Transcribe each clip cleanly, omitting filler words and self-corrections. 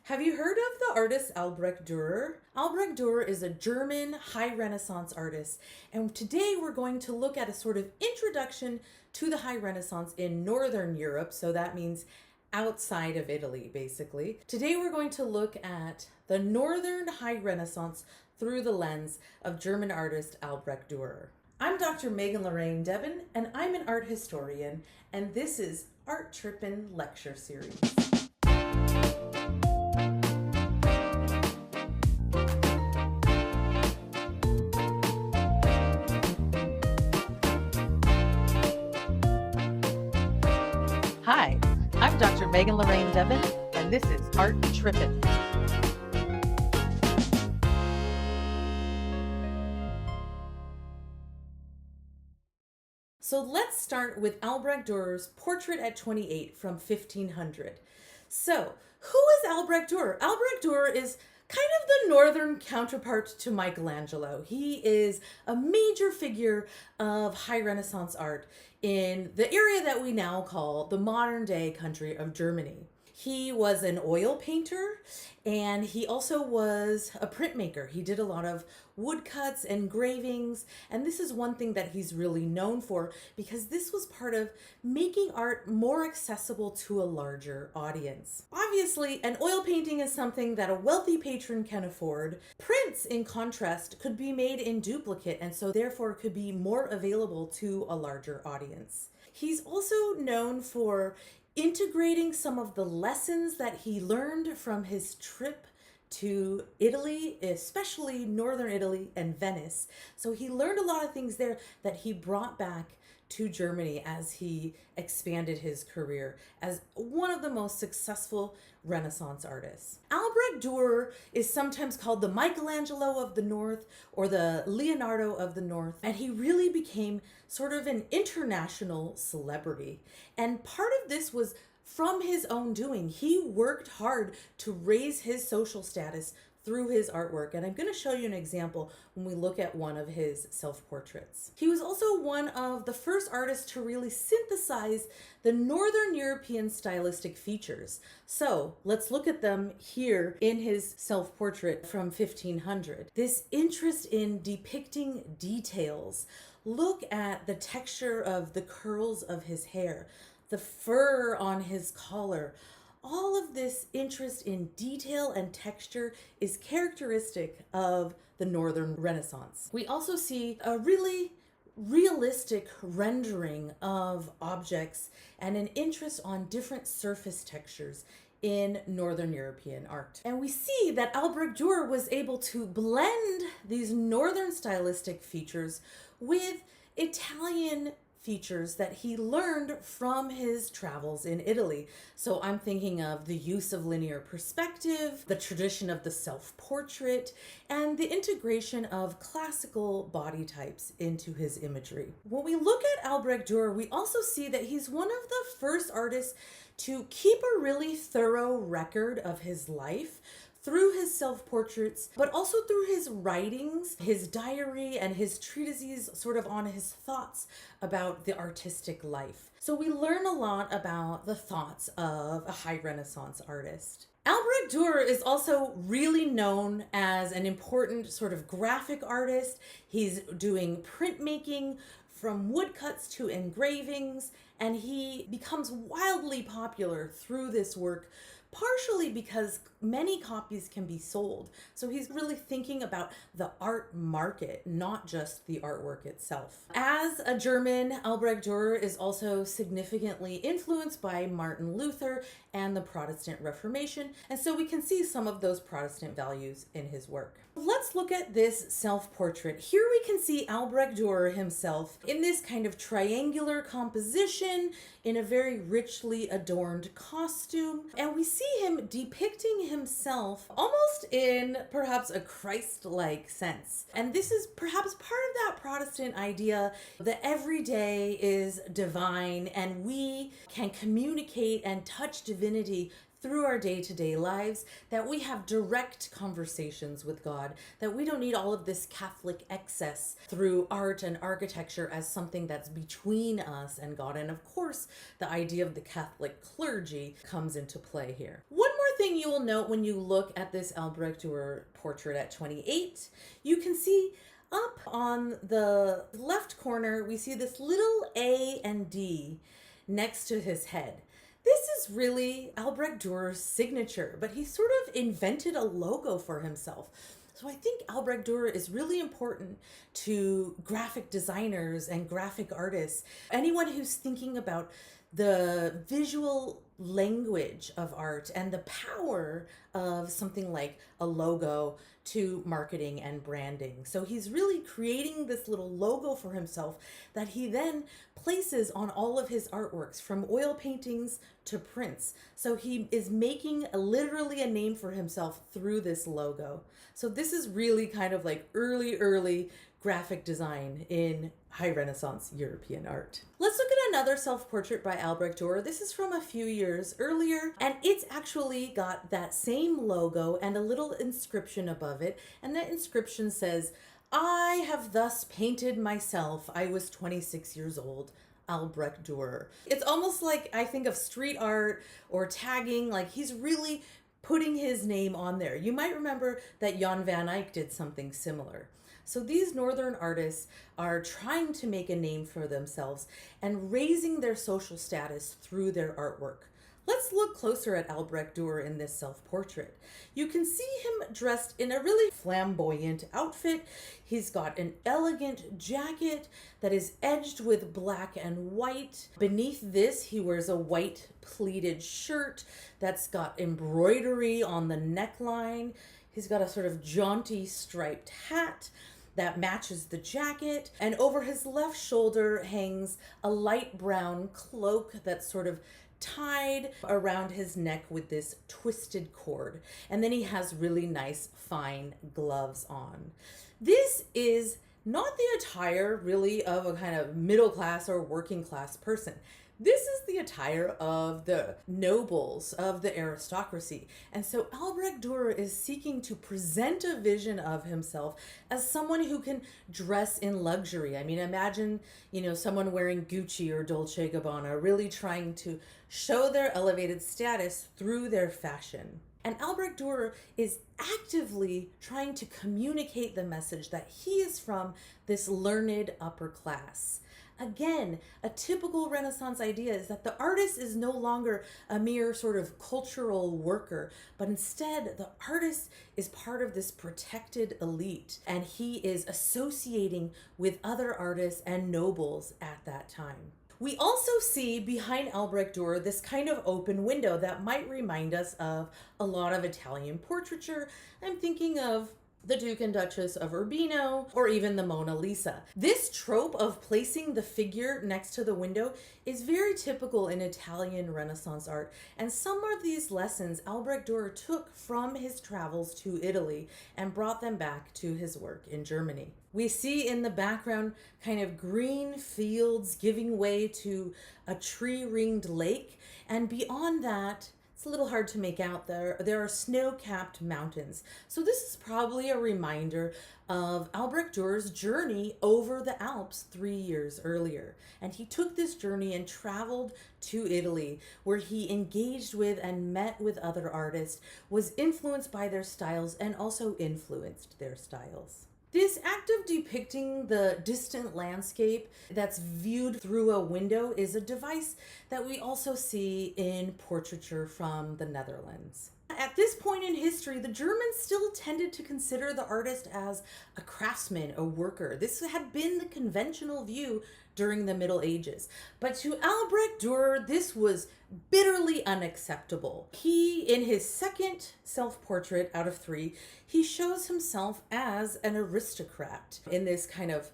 Have you heard of the artist Albrecht Dürer? Albrecht Dürer is a German High Renaissance artist, and today we're going to look at a sort of introduction to the High Renaissance in Northern Europe, so that means outside of Italy, basically. Today we're going to look at the Northern High Renaissance through the lens of German artist Albrecht Dürer. I'm Dr. Megan Lorraine Debin, and I'm an art historian, and this is Art Trippin Lecture Series. Hi, I'm Dr. Megan Lorraine Debin, and this is Art Trippin. So let's start with Albrecht Dürer's Portrait at 28 from 1500. So, who is Albrecht Dürer? Albrecht Dürer is kind of the northern counterpart to Michelangelo. He is a major figure of High Renaissance art in the area that we now call the modern day country of Germany. He was an oil painter, and he also was a printmaker. He did a lot of woodcuts, engravings, and this is one thing that he's really known for because this was part of making art more accessible to a larger audience. Obviously, an oil painting is something that a wealthy patron can afford. Prints, in contrast, could be made in duplicate and so therefore could be more available to a larger audience. He's also known for integrating some of the lessons that he learned from his trip to Italy, especially northern Italy and Venice. So he learned a lot of things there that he brought back to Germany as he expanded his career as one of the most successful Renaissance artists. Albrecht Dürer is sometimes called the Michelangelo of the North or the Leonardo of the North, and he really became sort of an international celebrity. And part of this was from his own doing. He worked hard to raise his social status through his artwork, and I'm going to show you an example when we look at one of his self-portraits. He was also one of the first artists to really synthesize the Northern European stylistic features. So let's look at them here in his self-portrait from 1500. This interest in depicting details. Look at the texture of the curls of his hair, the fur on his collar. All of this interest in detail and texture is characteristic of the Northern Renaissance. We also see a really realistic rendering of objects and an interest on different surface textures in Northern European art. And we see that Albrecht Dürer was able to blend these Northern stylistic features with Italian features that he learned from his travels in Italy. So I'm thinking of the use of linear perspective, the tradition of the self-portrait, and the integration of classical body types into his imagery. When we look at Albrecht Dürer, we also see that he's one of the first artists to keep a really thorough record of his life through his self-portraits, but also through his writings, his diary, and his treatises sort of on his thoughts about the artistic life. So we learn a lot about the thoughts of a High Renaissance artist. Albrecht Dürer is also really known as an important sort of graphic artist. He's doing printmaking from woodcuts to engravings, and he becomes wildly popular through this work, partially because many copies can be sold. So he's really thinking about the art market, not just the artwork itself. As a German, Albrecht Dürer is also significantly influenced by Martin Luther and the Protestant Reformation, and so we can see some of those Protestant values in his work. Let's look at this self-portrait. Here we can see Albrecht Dürer himself in this kind of triangular composition in a very richly adorned costume, and we see him depicting himself almost in perhaps a Christ-like sense. And this is perhaps part of that Protestant idea that every day is divine and we can communicate and touch divinity through our day-to-day lives, that we have direct conversations with God, that we don't need all of this Catholic excess through art and architecture as something that's between us and God. And of course, the idea of the Catholic clergy comes into play here. One more thing you will note when you look at this Albrecht Dürer portrait at 28, you can see up on the left corner, we see this little A and D next to his head. This is really Albrecht Dürer's signature, but he sort of invented a logo for himself. So I think Albrecht Dürer is really important to graphic designers and graphic artists. Anyone who's thinking about the visual language of art and the power of something like a logo to marketing and branding. So he's really creating this little logo for himself that he then places on all of his artworks, from oil paintings to prints. So he is making literally a name for himself through this logo. So this is really kind of like early graphic design in high Renaissance European art. Let's look at another self-portrait by Albrecht Dürer. This is from a few years earlier, and it's actually got that same logo and a little inscription above it. And that inscription says, "I have thus painted myself. I was 26 years old. Albrecht Dürer." It's almost like I think of street art or tagging, like he's really putting his name on there. You might remember that Jan van Eyck did something similar. So these northern artists are trying to make a name for themselves and raising their social status through their artwork. Let's look closer at Albrecht Dürer in this self-portrait. You can see him dressed in a really flamboyant outfit. He's got an elegant jacket that is edged with black and white. Beneath this, he wears a white pleated shirt that's got embroidery on the neckline. He's got a sort of jaunty striped hat that matches the jacket. And over his left shoulder hangs a light brown cloak that's sort of tied around his neck with this twisted cord. And then he has really nice fine gloves on. This is not the attire really of a kind of middle class or working class person. This is the attire of the nobles, of the aristocracy. And so Albrecht Dürer is seeking to present a vision of himself as someone who can dress in luxury. I mean, imagine, someone wearing Gucci or Dolce & Gabbana, really trying to show their elevated status through their fashion. And Albrecht Dürer is actively trying to communicate the message that he is from this learned upper class. Again, a typical Renaissance idea is that the artist is no longer a mere sort of cultural worker, but instead the artist is part of this protected elite, and he is associating with other artists and nobles at that time. We also see behind Albrecht Dürer this kind of open window that might remind us of a lot of Italian portraiture. I'm thinking of the Duke and Duchess of Urbino, or even the Mona Lisa. This trope of placing the figure next to the window is very typical in Italian Renaissance art, and some of these lessons Albrecht Dürer took from his travels to Italy and brought them back to his work in Germany. We see in the background kind of green fields giving way to a tree-ringed lake, and beyond that, it's a little hard to make out there. There are snow-capped mountains. So this is probably a reminder of Albrecht Dürer's journey over the Alps 3 years earlier. And he took this journey and traveled to Italy, where he engaged with and met with other artists, was influenced by their styles, and also influenced their styles. This act of depicting the distant landscape that's viewed through a window is a device that we also see in portraiture from the Netherlands. At this point in history, the Germans still tended to consider the artist as a craftsman, a worker. This had been the conventional view during the Middle Ages. But to Albrecht Dürer, this was bitterly unacceptable. He, in his second self-portrait out of 3, he shows himself as an aristocrat in this kind of,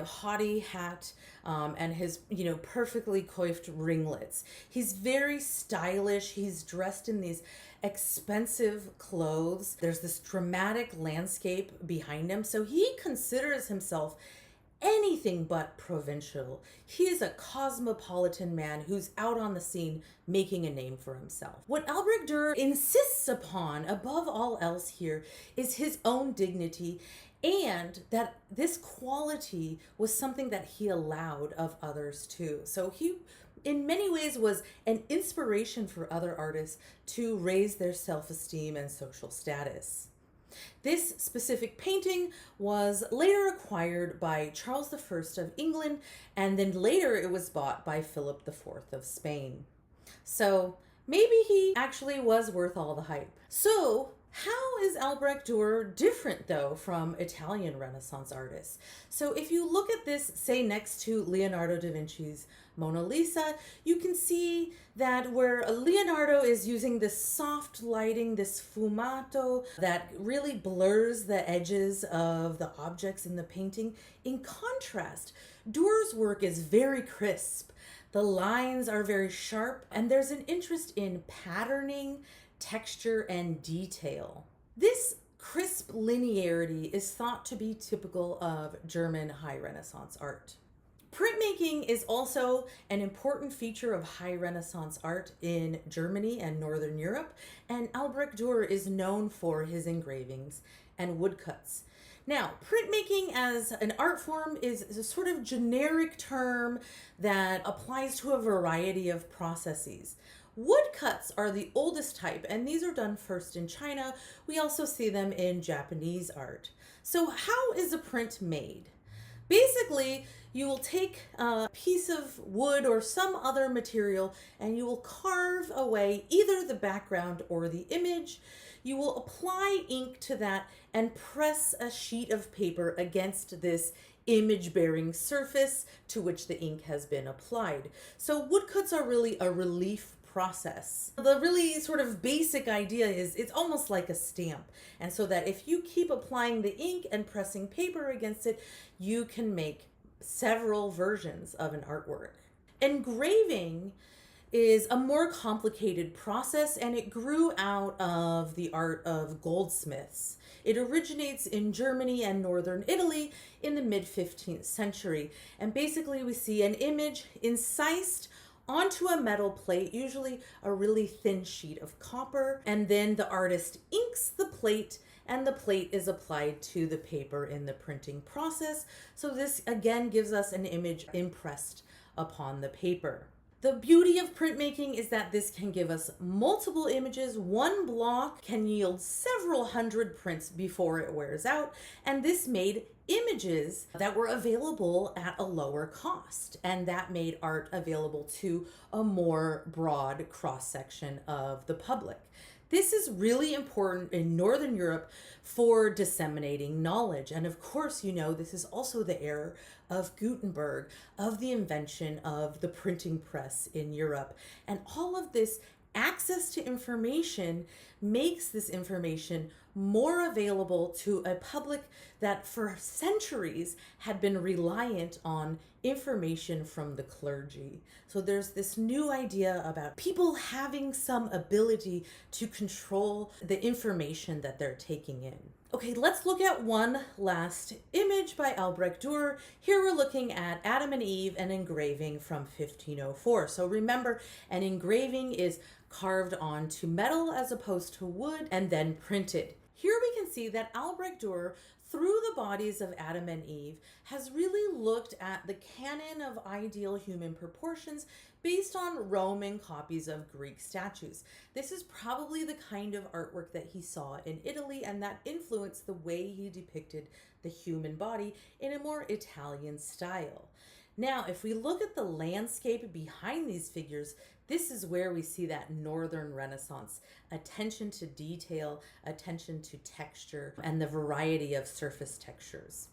haughty hat and his, perfectly coiffed ringlets. He's very stylish. He's dressed in these expensive clothes. There's this dramatic landscape behind him. So he considers himself anything but provincial. He is a cosmopolitan man who's out on the scene making a name for himself. What Albrecht Dürer insists upon above all else here is his own dignity, and that this quality was something that he allowed of others too. So he in many ways was an inspiration for other artists to raise their self-esteem and social status. This specific painting was later acquired by Charles I of England, and then later it was bought by Philip IV of Spain. So maybe he actually was worth all the hype. So how is Albrecht Dürer different, though, from Italian Renaissance artists? So if you look at this, say, next to Leonardo da Vinci's Mona Lisa, you can see that where Leonardo is using this soft lighting, this sfumato, that really blurs the edges of the objects in the painting. In contrast, Dürer's work is very crisp. The lines are very sharp, and there's an interest in patterning, texture, and detail. This crisp linearity is thought to be typical of German High Renaissance art. Printmaking is also an important feature of High Renaissance art in Germany and Northern Europe, and Albrecht Dürer is known for his engravings and woodcuts. Now, printmaking as an art form is a sort of generic term that applies to a variety of processes. Woodcuts are the oldest type, and these are done first in China. We also see them in Japanese art. So how is a print made? Basically, you will take a piece of wood or some other material and you will carve away either the background or the image. You will apply ink to that and press a sheet of paper against this image-bearing surface to which the ink has been applied. So woodcuts are really a relief process. The really sort of basic idea is it's almost like a stamp. And so that if you keep applying the ink and pressing paper against it, you can make several versions of an artwork. Engraving is a more complicated process, and it grew out of the art of goldsmiths. It originates in Germany and northern Italy in the mid-15th century. And basically we see an image incised onto a metal plate, usually a really thin sheet of copper, and then the artist inks the plate and the plate is applied to the paper in the printing process. So this again gives us an image impressed upon the paper. The beauty of printmaking is that this can give us multiple images. One block can yield several hundred prints before it wears out, and this made images that were available at a lower cost, and that made art available to a more broad cross-section of the public. This is really important in Northern Europe for disseminating knowledge. And of course, you know, this is also the era of Gutenberg, of the invention of the printing press in Europe. And all of this access to information makes this information more available to a public that for centuries had been reliant on information from the clergy. So there's this new idea about people having some ability to control the information that they're taking in. Okay, let's look at one last image by Albrecht Dürer. Here we're looking at Adam and Eve, an engraving from 1504. So remember, an engraving is carved onto metal as opposed to wood and then printed. Here we can see that Albrecht Dürer, through the bodies of Adam and Eve, has really looked at the canon of ideal human proportions based on Roman copies of Greek statues. This is probably the kind of artwork that he saw in Italy, and that influenced the way he depicted the human body in a more Italian style. Now, if we look at the landscape behind these figures, this is where we see that Northern Renaissance attention to detail, attention to texture, and the variety of surface textures.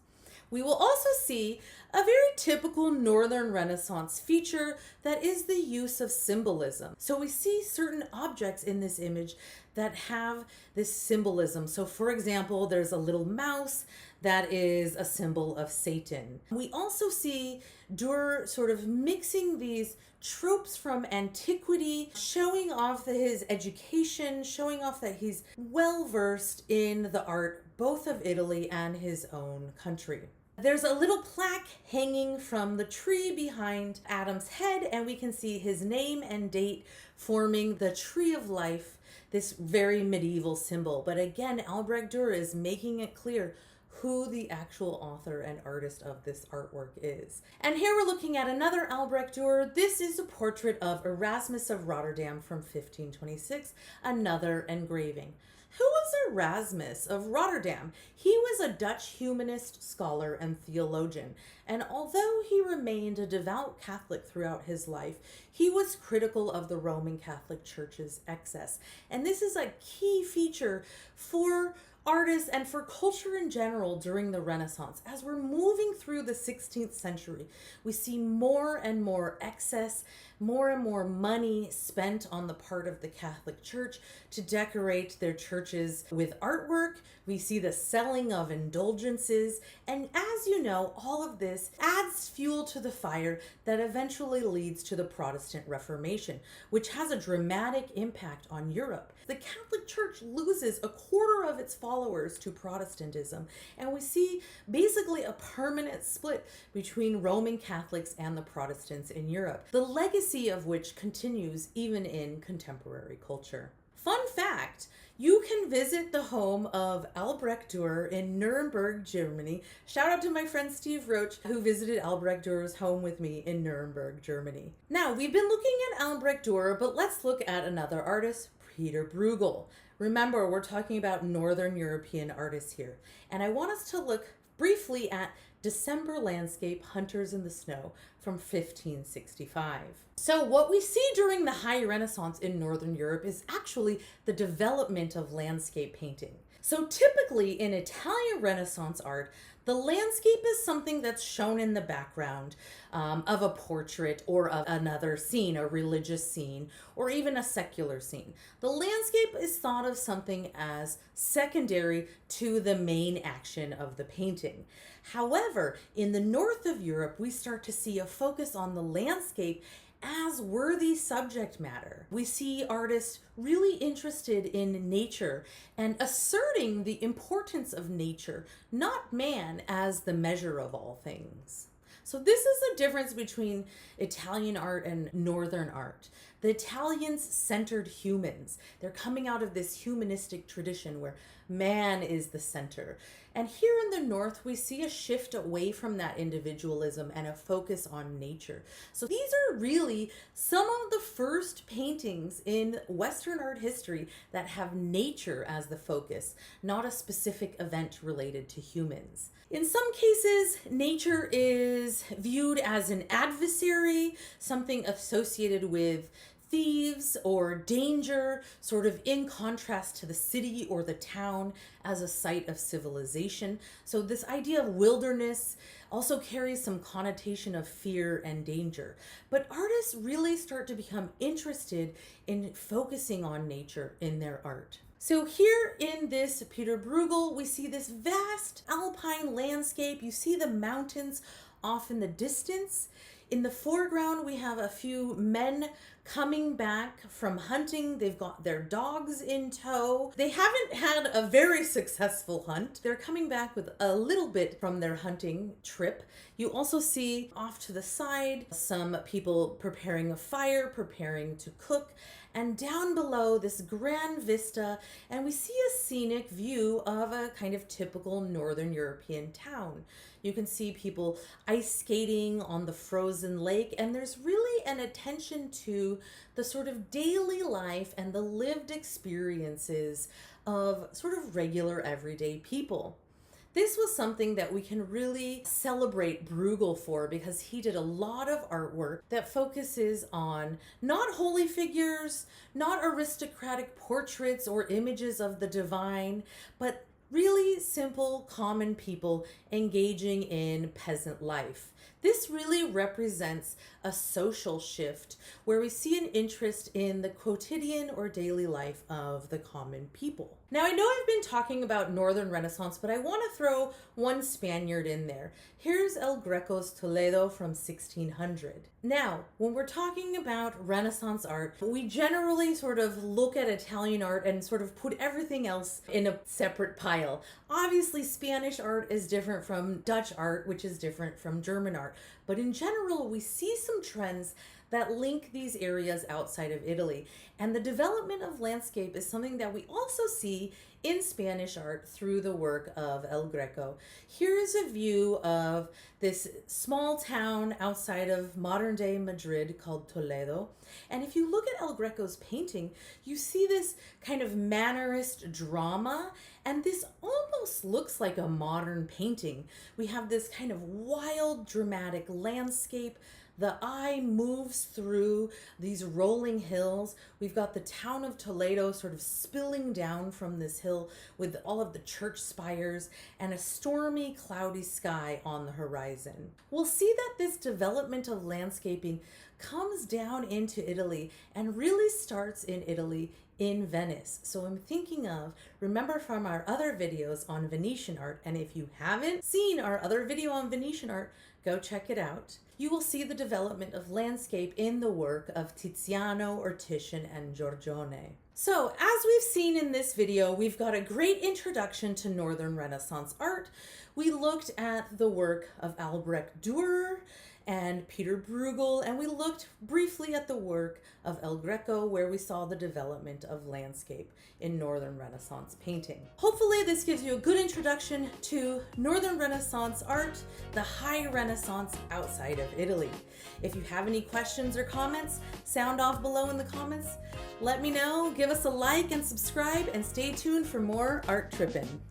We will also see a very typical Northern Renaissance feature that is the use of symbolism. So we see certain objects in this image that have this symbolism. So for example, there's a little mouse that is a symbol of Satan. We also see Dürer sort of mixing these tropes from antiquity, showing off his education, showing off that he's well-versed in the art both of Italy and his own country. There's a little plaque hanging from the tree behind Adam's head, and we can see his name and date forming the tree of life, this very medieval symbol. But again, Albrecht Dürer is making it clear who the actual author and artist of this artwork is. And here we're looking at another Albrecht Dürer. This is a portrait of Erasmus of Rotterdam from 1526, another engraving. Who was Erasmus of Rotterdam? He was a Dutch humanist, scholar, and theologian, and although he remained a devout Catholic throughout his life, he was critical of the Roman Catholic Church's excess. And this is a key feature for artists and for culture in general during the Renaissance. As we're moving through the 16th century, we see more and more excess, more and more money spent on the part of the Catholic Church to decorate their churches with artwork. We see the selling of indulgences, and as you know, all of this adds fuel to the fire that eventually leads to the Protestant Reformation, which has a dramatic impact on Europe. The Catholic Church loses a quarter of its followers to Protestantism, and we see basically a permanent split between Roman Catholics and the Protestants in Europe, the legacy of which continues even in contemporary culture. Fun fact, you can visit the home of Albrecht Dürer in Nuremberg, Germany. Shout out to my friend Steve Roach, who visited Albrecht Dürer's home with me in Nuremberg, Germany. Now, we've been looking at Albrecht Dürer, but let's look at another artist, Peter Bruegel. Remember, we're talking about Northern European artists here, and I want us to look briefly at December Landscape, Hunters in the Snow from 1565. So what we see during the High Renaissance in Northern Europe is actually the development of landscape painting. So typically in Italian Renaissance art, the landscape is something that's shown in the background of a portrait or of another scene, a religious scene, or even a secular scene. The landscape is thought of something as secondary to the main action of the painting. However, in the north of Europe, we start to see a focus on the landscape as worthy subject matter. We see artists really interested in nature and asserting the importance of nature, not man, as the measure of all things. So this is the difference between Italian art and Northern art. The Italians centered humans. They're coming out of this humanistic tradition where man is the center. And here in the North, we see a shift away from that individualism and a focus on nature. So these are really some of the first paintings in Western art history that have nature as the focus, not a specific event related to humans. In some cases, nature is viewed as an adversary, something associated with thieves or danger, sort of in contrast to the city or the town as a site of civilization. So this idea of wilderness also carries some connotation of fear and danger. But artists really start to become interested in focusing on nature in their art. So here in this Peter Bruegel, we see this vast alpine landscape. You see the mountains off in the distance. In the foreground, we have a few men coming back from hunting. They've got their dogs in tow. They haven't had a very successful hunt. They're coming back with a little bit from their hunting trip. You also see off to the side some people preparing a fire, preparing to cook, and down below this grand vista, and we see a scenic view of a kind of typical Northern European town. You can see people ice skating on the frozen lake, and there's really an attention to the sort of daily life and the lived experiences of sort of regular everyday people. This was something that we can really celebrate Bruegel for, because he did a lot of artwork that focuses on not holy figures, not aristocratic portraits or images of the divine, but really simple, common people engaging in peasant life. This really represents a social shift where we see an interest in the quotidian or daily life of the common people. Now, I know I've been talking about Northern Renaissance, but I want to throw one Spaniard in there. Here's El Greco's Toledo from 1600. Now, when we're talking about Renaissance art, we generally sort of look at Italian art and sort of put everything else in a separate pile. Obviously, Spanish art is different from Dutch art, which is different from German art. But in general, we see some trends that link these areas outside of Italy. And the development of landscape is something that we also see in Spanish art through the work of El Greco. Here is a view of this small town outside of modern day Madrid called Toledo. And if you look at El Greco's painting, you see this kind of mannerist drama, and this almost looks like a modern painting. We have this kind of wild, dramatic landscape. The eye moves through these rolling hills. We've got the town of Toledo sort of spilling down from this hill with all of the church spires and a stormy, cloudy sky on the horizon. We'll see that this development of landscaping comes down into Italy and really starts in Italy in Venice. So I'm thinking of, remember from our other videos on Venetian art, and if you haven't seen our other video on Venetian art, go check it out. You will see the development of landscape in the work of Tiziano or Titian and Giorgione. So as we've seen in this video, we've got a great introduction to Northern Renaissance art. We looked at the work of Albrecht Dürer and Peter Bruegel, and we looked briefly at the work of El Greco, where we saw the development of landscape in Northern Renaissance painting. Hopefully this gives you a good introduction to Northern Renaissance art, the high Renaissance outside of Italy. If you have any questions or comments, sound off below in the comments. Let me know, give us a like and subscribe, and stay tuned for more Art Trippin'.